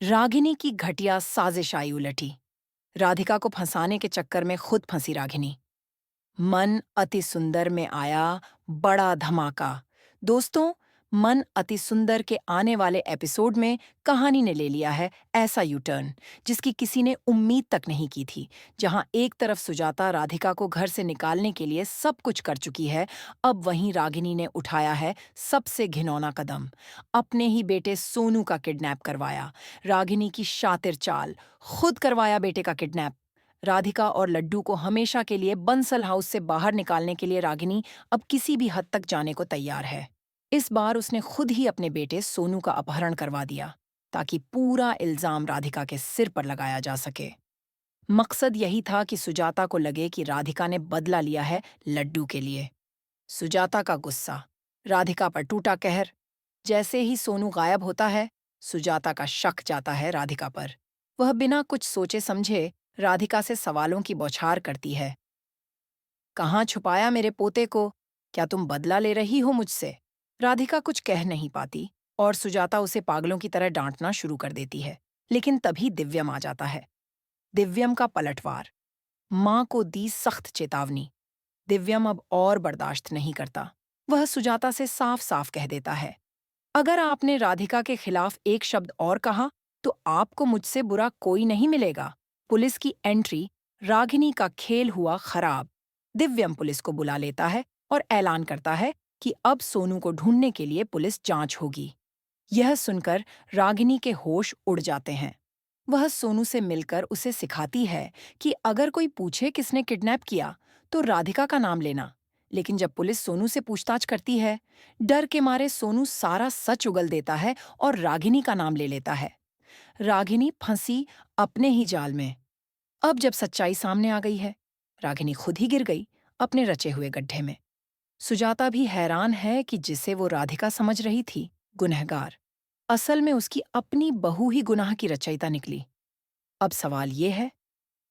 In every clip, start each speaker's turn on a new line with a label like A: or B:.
A: रागिनी की घटिया साजिश आई उलटी। राधिका को फंसाने के चक्कर में खुद फंसी रागिनी। मन अति सुंदर में आया बड़ा धमाका। दोस्तों, मन अति सुंदर के आने वाले एपिसोड में कहानी ने ले लिया है ऐसा यू टर्न जिसकी किसी ने उम्मीद तक नहीं की थी। जहां एक तरफ सुजाता राधिका को घर से निकालने के लिए सब कुछ कर चुकी है, अब वहीं रागिनी ने उठाया है सबसे घिनौना कदम। अपने ही बेटे सोनू का किडनैप करवाया। रागिनी की शातिर चाल, खुद करवाया बेटे का किडनैप। राधिका और लड्डू को हमेशा के लिए बंसल हाउस से बाहर निकालने के लिए रागिनी अब किसी भी हद तक जाने को तैयार है। इस बार उसने खुद ही अपने बेटे सोनू का अपहरण करवा दिया ताकि पूरा इल्जाम राधिका के सिर पर लगाया जा सके। मकसद यही था कि सुजाता को लगे कि राधिका ने बदला लिया है लड्डू के लिए। सुजाता का गुस्सा, राधिका पर टूटा कहर। जैसे ही सोनू गायब होता है, सुजाता का शक जाता है राधिका पर। वह बिना कुछ सोचे समझे राधिका से सवालों की बौछार करती है। कहाँ छुपाया मेरे पोते को? क्या तुम बदला ले रही हो मुझसे? राधिका कुछ कह नहीं पाती और सुजाता उसे पागलों की तरह डांटना शुरू कर देती है। लेकिन तभी दिव्यम आ जाता है। दिव्यम का पलटवार, माँ को दी सख्त चेतावनी। दिव्यम अब और बर्दाश्त नहीं करता। वह सुजाता से साफ साफ कह देता है, अगर आपने राधिका के खिलाफ एक शब्द और कहा तो आपको मुझसे बुरा कोई नहीं मिलेगा। पुलिस की एंट्री, रागिनी का खेल हुआ खराब। दिव्यम पुलिस को बुला लेता है और ऐलान करता है कि अब सोनू को ढूंढने के लिए पुलिस जांच होगी। यह सुनकर रागिनी के होश उड़ जाते हैं। वह सोनू से मिलकर उसे सिखाती है कि अगर कोई पूछे किसने किडनैप किया तो राधिका का नाम लेना। लेकिन जब पुलिस सोनू से पूछताछ करती है, डर के मारे सोनू सारा सच उगल देता है और रागिनी का नाम ले लेता है। रागिनी फंसी अपने ही जाल में। अब जब सच्चाई सामने आ गई है, रागिनी खुद ही गिर गई अपने रचे हुए गड्ढे में। सुजाता भी हैरान है कि जिसे वो राधिका समझ रही थी गुनहगार, असल में उसकी अपनी बहू ही गुनाह की रचयिता निकली। अब सवाल ये है,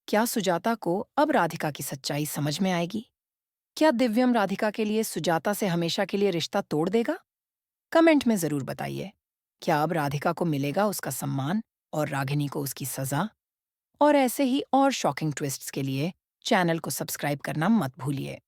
A: क्या सुजाता को अब राधिका की सच्चाई समझ में आएगी? क्या दिव्यम राधिका के लिए सुजाता से हमेशा के लिए रिश्ता तोड़ देगा? कमेंट में जरूर बताइए। क्या अब राधिका को मिलेगा उसका सम्मान और रागिनी को उसकी सजा? और ऐसे ही और शॉकिंग ट्विस्ट्स के लिए चैनल को सब्सक्राइब करना मत भूलिए।